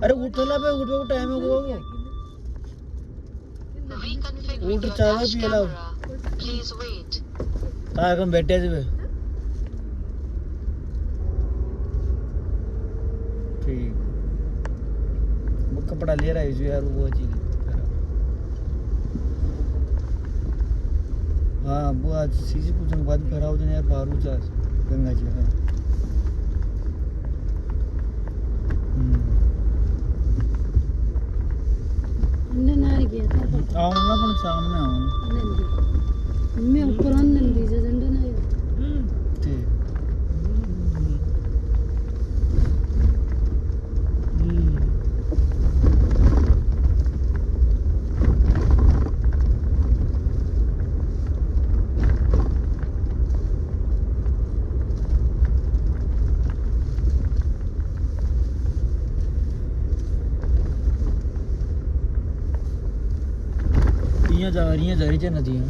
अरे उठला पे उठ पे टाइम हो गया वो उठ चाय पी ला Please wait. काय कम बैठे थे ठीक वो कपड़ा ले रहा है जो यार वो जी हाँ वो आज सीसी पूछने के बाद खड़ा हो जाने यार बारू जा गंगा जी हाँ नार गया था आऊँगा पण सामने आऊँगा मैं ऊपर नंदी से झंडा ना ठीक जा रही हैं नदियाँ